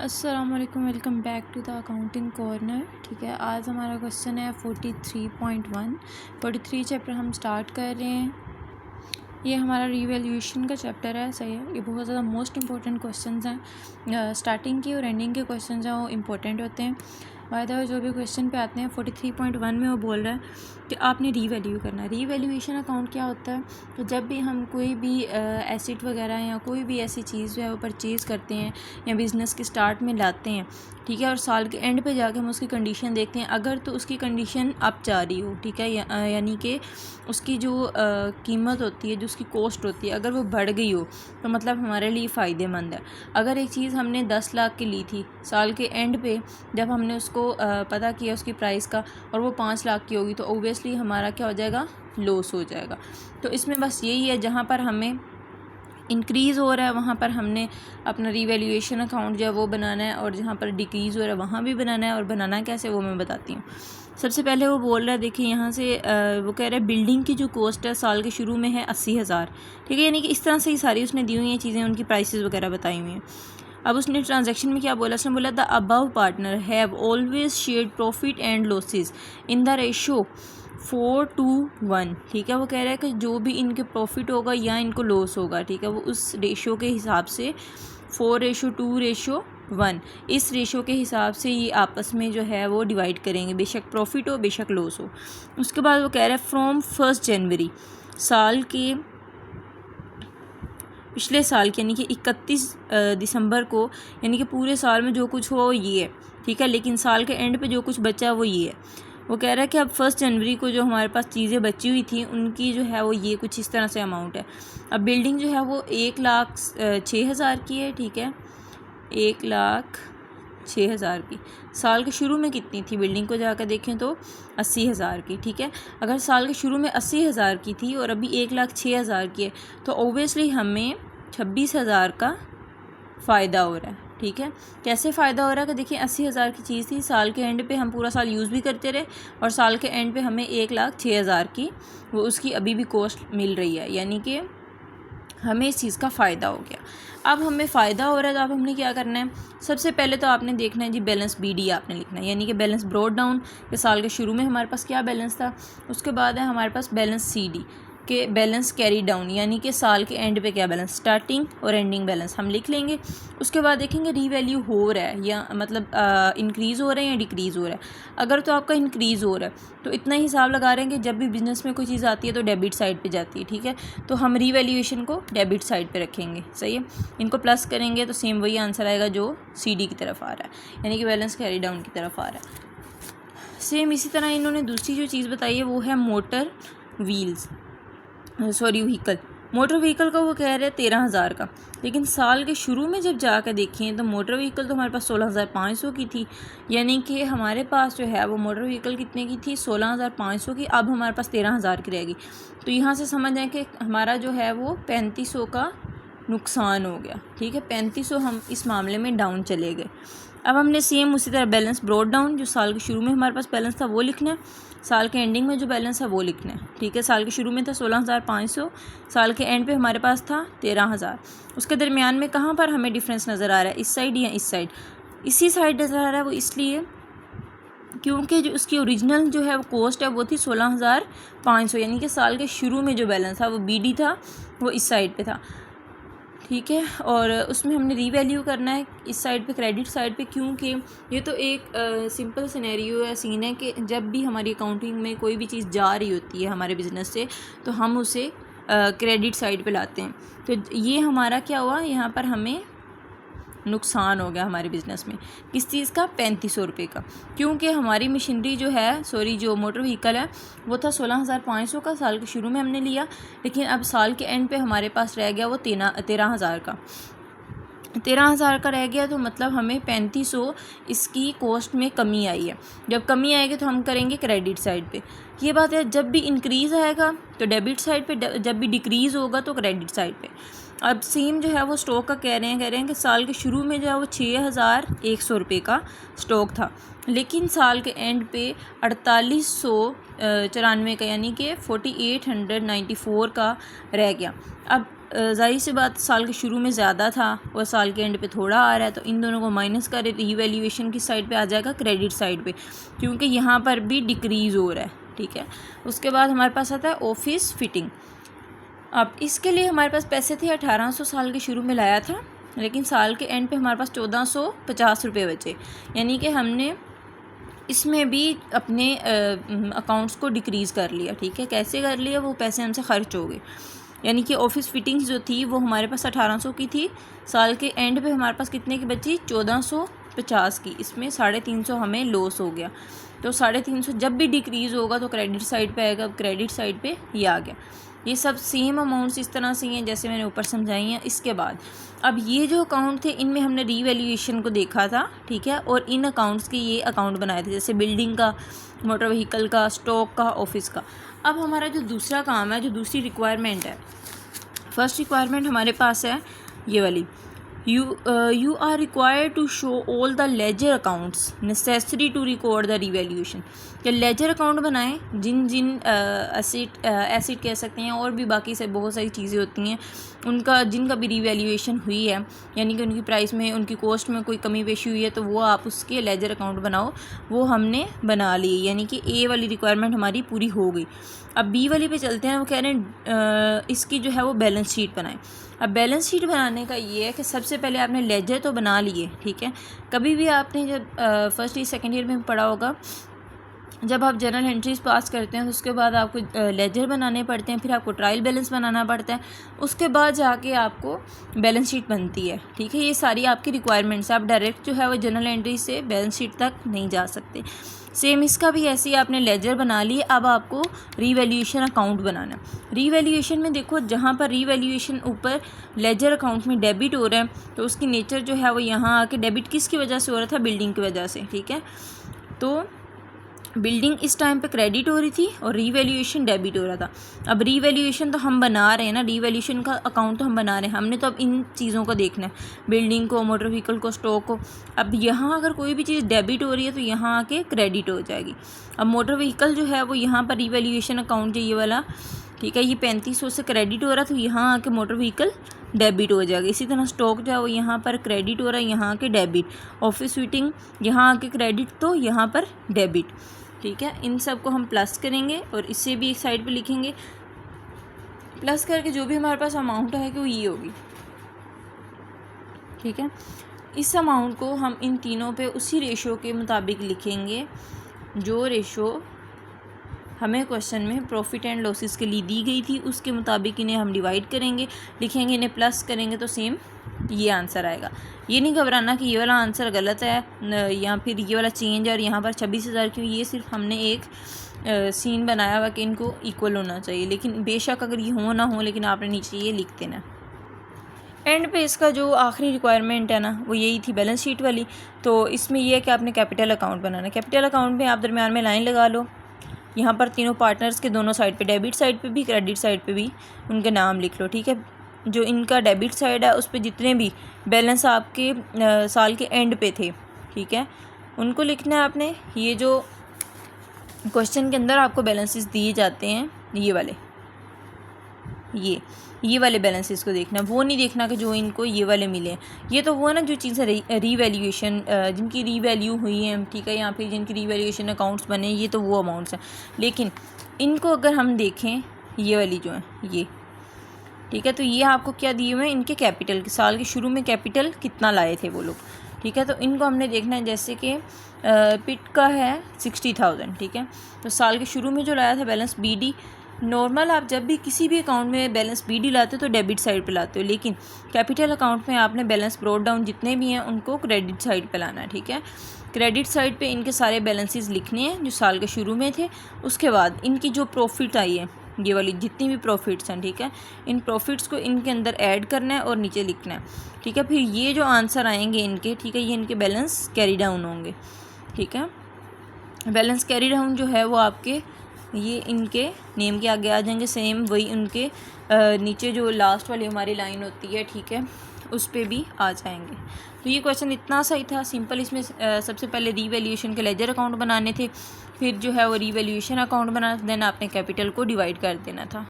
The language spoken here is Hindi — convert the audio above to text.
अस्सलाम वालेकुम, welcome back to the accounting corner. ठीक है, आज हमारा क्वेश्चन है 43.1। 43 चैप्टर हम स्टार्ट कर रहे हैं। ये हमारा रीवैल्यूएशन का चैप्टर है। सही है, ये बहुत ज़्यादा मोस्ट इंपॉर्टेंट क्वेश्चंस हैं। स्टार्टिंग की और एंडिंग के क्वेश्चंस हैं वो इंपॉर्टेंट होते हैं। बाय द वे जो भी क्वेश्चन पे आते हैं 43.1 में वो बोल रहा है कि आपने रीवैल्यू करना है। रीवैल्यूएशन अकाउंट क्या होता है? तो जब भी हम कोई भी एसेट वगैरह या कोई भी ऐसी चीज़ जो है वो परचेज़ करते हैं या बिज़नेस के स्टार्ट में लाते हैं, ठीक है, और साल के एंड पे जाके हम उसकी कंडीशन देखते हैं। अगर तो उसकी कंडीशन अप जा रही हो, ठीक है, यानी कि उसकी जो कीमत होती है, जो उसकी कॉस्ट होती है, अगर वो बढ़ गई हो तो मतलब हमारे लिए फ़ायदेमंद है। अगर एक चीज़ हमने 10 लाख की ली थी, साल के एंड पे जब हमने उसको पता किया उसकी प्राइस का और वो 5 लाख की होगी तो ओबियसली हमारा क्या हो जाएगा, लॉस हो जाएगा। तो इसमें बस यही है, जहाँ पर हमें इंक्रीज़ हो रहा है वहाँ पर हमने अपना रीवैल्यूएशन अकाउंट जो है वो बनाना है, और जहाँ पर डिक्रीज़ हो रहा है वहाँ भी बनाना है। और बनाना कैसे वो मैं बताती हूँ। सबसे पहले वो बोल रहा है, देखिए यहाँ से वो कह रहा है बिल्डिंग की जो कॉस्ट है साल के शुरू में है 80,000, ठीक है, यानी कि इस तरह से ही सारी उसने दी हुई हैं चीज़ें, उनकी प्राइसेस वगैरह बताई हुई हैं। अब उसने ट्रांजैक्शन में क्या बोला, उसने बोला the above partner have always shared profit and losses in the ratio 4:1, ठीक है। वो कह रहा है कि जो भी इनके प्रॉफिट होगा या इनको लॉस होगा, ठीक है, वो उस रेशो के हिसाब से 4:2:1 इस रेशो के हिसाब से ये आपस में जो है वो डिवाइड करेंगे, बेशक प्रॉफिट हो बेशक लॉस हो। उसके बाद वो कह रहा है फ्रॉम 1 जनवरी साल के पिछले साल के यानी कि 31 दिसंबर को, यानी कि पूरे साल में जो कुछ हुआ वो ये है, ठीक है, लेकिन साल के एंड पे जो कुछ बचा वो ये है। वो कह रहा है कि अब 1 जनवरी को जो हमारे पास चीज़ें बची हुई थी उनकी जो है वो ये कुछ इस तरह से अमाउंट है। अब बिल्डिंग जो है वो 1,06,000 की है, ठीक है, 1,06,000 की। साल के शुरू में कितनी थी बिल्डिंग को जाकर देखें तो 80,000 की, ठीक है। अगर साल के शुरू में 80,000 की थी और अभी 1,06,000 की है तो ओबियसली हमें 26,000 का फ़ायदा हो रहा है, ठीक है। कैसे फ़ायदा हो रहा है कि देखिए 80,000 की चीज़ थी, साल के एंड पे हम पूरा साल यूज़ भी करते रहे और साल के एंड पे हमें 1,06,000 की वो उसकी अभी भी कॉस्ट मिल रही है, यानी कि हमें इस चीज़ का फ़ायदा हो गया। अब हमें फ़ायदा हो रहा है तो अब हमने क्या करना है, सबसे पहले तो आपने देखना है जी बैलेंस BD आपने लिखना है, यानी कि बैलेंस ब्रॉट डाउन के साल के शुरू में हमारे पास क्या बैलेंस था। उसके बाद है हमारे पास बैलेंस CD के बैलेंस कैरी डाउन, यानी कि साल के एंड पे क्या बैलेंस, स्टार्टिंग और एंडिंग बैलेंस हम लिख लेंगे। उसके बाद देखेंगे रीवैल्यू हो रहा है या मतलब इंक्रीज़ हो रहा है या डिक्रीज़ हो रहा है। अगर तो आपका इंक्रीज़ हो रहा है तो इतना ही हिसाब लगा रहे हैं कि जब भी बिज़नेस में कोई चीज़ आती है तो डेबिट साइड पे जाती है, ठीक है, तो हम रीवैल्यूएशन को डेबिट साइड पे रखेंगे। सही है, इनको प्लस करेंगे तो सेम वही आंसर आएगा जो CD की तरफ आ रहा है, यानी कि बैलेंस कैरी डाउन की तरफ आ रहा है। सेम इसी तरह इन्होंने दूसरी जो चीज़ बताई है वो है मोटर व्हीकल। मोटर व्हीकल का वो कह रहे हैं 13,000 का, लेकिन साल के शुरू में जब जाकर देखें तो मोटर व्हीकल तो हमारे पास 16,500 की थी, यानी कि हमारे पास जो है वो मोटर व्हीकल कितने की थी, 16,500 की। अब हमारे पास 13,000 की रहेगी, तो यहाँ से समझ आए कि हमारा जो है वो 3,500 का नुकसान हो गया, ठीक है, 3,500 हम इस मामले में डाउन चले गए। अब हमने सेम उसी तरह बैलेंस ब्रॉट डाउन, जो साल के शुरू में हमारे पास बैलेंस था वो लिखना है, साल के एंडिंग में जो बैलेंस है वो लिखना है, ठीक है। साल के शुरू में था 16,500, साल के एंड पे हमारे पास था 13,000। उसके दरमियान में कहाँ पर हमें डिफरेंस नज़र आ रहा है, इस साइड या इस साइड, इसी साइड नज़र आ रहा है। वो इसलिए क्योंकि जो उसकी ओरिजिनल जो है वो कॉस्ट है वो थी 16,500, यानी कि साल के शुरू में जो बैलेंस था वो BD था, वो इस साइड पे था, ठीक है। और उसमें हमने रीवैल्यू करना है इस साइड पे, क्रेडिट साइड पे, क्योंकि ये तो एक सिंपल सिनेरियो है, सीन है कि जब भी हमारी अकाउंटिंग में कोई भी चीज़ जा रही होती है हमारे बिज़नेस से तो हम उसे क्रेडिट साइड पे लाते हैं। तो ये हमारा क्या हुआ, यहाँ पर हमें नुकसान हो गया हमारे बिज़नेस में, किस चीज़ का, 3,500 रुपये का, क्योंकि हमारी मशीनरी जो है जो मोटर व्हीकल है वो था 16,500 का, साल के शुरू में हमने लिया, लेकिन अब साल के एंड पे हमारे पास रह गया वो 13,000 का। 13,000 का रह गया तो मतलब हमें 3,500 इसकी कॉस्ट में कमी आई है। जब कमी आएगी तो हम करेंगे क्रेडिट साइड पे। ये बात है, जब भी इंक्रीज़ आएगा तो डेबिट साइड पे, जब भी डिक्रीज़ होगा तो क्रेडिट साइड पे। अब सेम जो है वो स्टॉक का कह रहे हैं कि साल के शुरू में जो है वो 6,100 रुपये का स्टॉक था, लेकिन साल के एंड पे 4,894 का, यानी कि 4,894 का रह गया। अब ज़ाहिर सी बात साल के शुरू में ज़्यादा था और साल के एंड पे थोड़ा आ रहा है, तो इन दोनों को माइनस करें तो रीवैल्यूएशन की साइड पे आ जाएगा क्रेडिट साइड पे, क्योंकि यहाँ पर भी डिक्रीज़ हो रहा है। ठीक है, उसके बाद हमारे पास आता है ऑफिस फिटिंग। अब इसके लिए हमारे पास पैसे थे 1800 साल के शुरू में लाया था, लेकिन साल के एंड पे हमारे पास 1450 रुपये बचे, यानी कि हमने इसमें भी अपने अकाउंट्स को डिक्रीज़ कर लिया। ठीक है, कैसे कर लिया, वो पैसे हमसे खर्च हो गए। यानी कि ऑफिस फिटिंग्स जो थी वो हमारे पास 1800 की थी, साल के एंड पे हमारे पास कितने की बची, 1450 की। इसमें 350 हमें लॉस हो गया। तो 350 जब भी डिक्रीज़ होगा तो क्रेडिट साइड पे आएगा। अब क्रेडिट साइड पे ये आ गया। ये सब सेम अमाउंट्स इस तरह से हैं जैसे मैंने ऊपर समझाई हैं। इसके बाद अब ये जो अकाउंट थे इनमें हमने रीवैल्यूएशन को देखा था। ठीक है, और इन अकाउंट्स के ये अकाउंट बनाए थे, जैसे बिल्डिंग का, मोटर व्हीकल का, स्टॉक का, ऑफिस का। अब हमारा जो दूसरा काम है, जो दूसरी रिक्वायरमेंट है, फर्स्ट रिक्वायरमेंट हमारे पास है ये वाली, you are required to show all the ledger accounts necessary to record the revaluation। कि लेजर अकाउंट बनाएं जिन एसिड कह सकते हैं, और भी बाकी से बहुत सारी चीज़ें होती हैं उनका, जिनका भी रिवैल्यूएशन हुई है, यानी कि उनकी प्राइस में, उनकी कॉस्ट में कोई कमी पेशी हुई है, तो वो आप उसके लेजर अकाउंट बनाओ। वो हमने बना लिए, यानी कि ए वाली रिक्वायरमेंट हमारी पूरी हो गई। अब बी वाली पे चलते हैं। वो कह रहे हैं इसकी जो है वो बैलेंस शीट बनाएं। अब बैलेंस शीट बनाने का ये है कि सबसे पहले आपने लेजर तो बना लिए। ठीक है, कभी भी आपने जब फर्स्ट ईयर सेकेंड ईयर में पढ़ा होगा, जब आप जर्नल एंट्रीज़ पास करते हैं तो उसके बाद आपको लेजर बनाने पड़ते हैं, फिर आपको ट्रायल बैलेंस बनाना पड़ता है, उसके बाद जाके आपको बैलेंस शीट बनती है। ठीक है, ये सारी आपकी रिक्वायरमेंट्स। आप डायरेक्ट जो है वो जर्नल एंट्री से बैलेंस शीट तक नहीं जा सकते। सेम इसका भी ऐसे ही आपने लेजर बना लिए। अब आपको रीवैल्यूएशन अकाउंट बनाना है। रीवैल्यूएशन में देखो, जहाँ पर रीवैल्यूएशन ऊपर लेजर अकाउंट में डेबिट हो रहा है, तो उसकी नेचर जो है वो यहाँ आके डेबिट किसकी वजह से हो रहा था, बिल्डिंग की वजह से। ठीक है, तो बिल्डिंग इस टाइम पे क्रेडिट हो रही थी और रीवैल्यूएशन डेबिट हो रहा था। अब रीवैल्यूएशन तो हम बना रहे हैं ना, रीवैल्यूएशन का अकाउंट तो हम बना रहे हैं, हमने तो अब इन चीज़ों को देखना है, बिल्डिंग को, मोटर व्हीकल को, स्टॉक को। अब यहाँ अगर कोई भी चीज़ डेबिट हो रही है तो यहाँ आके क्रेडिट हो जाएगी। अब मोटर व्हीकल जो है वो यहाँ पर रीवैल्यूएशन अकाउंट जो ये वाला, ठीक है, ये 3500 से क्रेडिट हो रहा, तो यहाँ आके मोटर व्हीकल डेबिट हो जाएगा। इसी तरह स्टॉक जो है वो यहाँ पर क्रेडिट हो रहा है, यहाँ आके डेबिट। ऑफिस फिटिंग यहाँ आके क्रेडिट, तो यहाँ पर डेबिट। ठीक है, इन सब को हम प्लस करेंगे और इसे भी एक साइड पे लिखेंगे। प्लस करके जो भी हमारे पास अमाउंट है कि वो ये होगी। ठीक है, इस अमाउंट को हम इन तीनों पे उसी रेशो के मुताबिक लिखेंगे जो रेशो हमें क्वेश्चन में प्रॉफिट एंड लॉसेस के लिए दी गई थी, उसके मुताबिक इन्हें हम डिवाइड करेंगे, लिखेंगे, इन्हें प्लस करेंगे तो सेम ये आंसर आएगा। ये नहीं घबराना कि ये वाला आंसर गलत है या फिर ये वाला चेंज है और यहाँ पर 26,000 क्यों। ये सिर्फ हमने एक सीन बनाया हुआ कि इनको इक्वल होना चाहिए, लेकिन बेशक अगर ये हो ना हो, लेकिन आपने नीचे ये लिख देना। एंड पे इसका जो आखिरी रिक्वायरमेंट है ना, वो यही थी बैलेंस शीट वाली। तो इसमें यह है कि आपने कैपिटल अकाउंट बनाना है। कैपिटल अकाउंट में आप दरम्यान में लाइन लगा लो, यहाँ पर तीनों पार्टनर्स के दोनों साइड पे, डेबिट साइड पे भी क्रेडिट साइड पे भी उनके नाम लिख लो। ठीक है, जो इनका डेबिट साइड है उस पर जितने भी बैलेंस आपके साल के एंड पे थे, ठीक है, उनको लिखना है आपने। ये जो क्वेश्चन के अंदर आपको बैलेंसेस दिए जाते हैं, ये वाले बैलेंसेस को देखना, वो नहीं देखना कि जो इनको ये वाले मिले। ये तो वो है ना जो चीज़ें रीवैल्यूएशन, जिनकी रीवैल्यू हुई है, ठीक है, या फिर जिनकी रीवैल्यूएशन अकाउंट्स बने, ये तो वो अमाउंट्स हैं। लेकिन इनको अगर हम देखें, ये वाली जो है ये, ठीक है, तो ये आपको क्या दिए हुए हैं, इनके कैपिटल, साल के शुरू में कैपिटल कितना लाए थे वो लोग। ठीक है, तो इनको हमने देखना है, जैसे कि पिट का है 60,000। ठीक है, तो साल के शुरू में जो लाया था बैलेंस BD, नॉर्मल आप जब भी किसी भी अकाउंट में बैलेंस BD लाते हो तो डेबिट साइड पे लाते हो, लेकिन कैपिटल अकाउंट में आपने बैलेंस ब्रॉट डाउन जितने भी हैं उनको क्रेडिट साइड पे लाना है। ठीक है, क्रेडिट साइड पे इनके सारे बैलेंसेस लिखने हैं जो साल के शुरू में थे। उसके बाद इनकी जो प्रॉफिट आई है, ये वाली जितनी भी प्रॉफिट्स हैं, ठीक है, इन प्रॉफिट्स को इनके अंदर ऐड करना है और नीचे लिखना है। ठीक है, फिर ये जो आंसर आएंगे इनके, ठीक है, ये इनके बैलेंस कैरी डाउन होंगे। ठीक है, बैलेंस कैरी डाउन जो है वो आपके ये इनके नेम के आगे आ जाएंगे, सेम वही उनके नीचे जो लास्ट वाली हमारी लाइन होती है, ठीक है, उस पर भी आ जाएंगे। तो ये क्वेश्चन इतना सही था, सिंपल। इसमें सबसे पहले रीवैल्यूएशन के लेजर अकाउंट बनाने थे, फिर जो है वो रीवैल्यूएशन अकाउंट बनाना, देन आपने कैपिटल को डिवाइड कर देना था।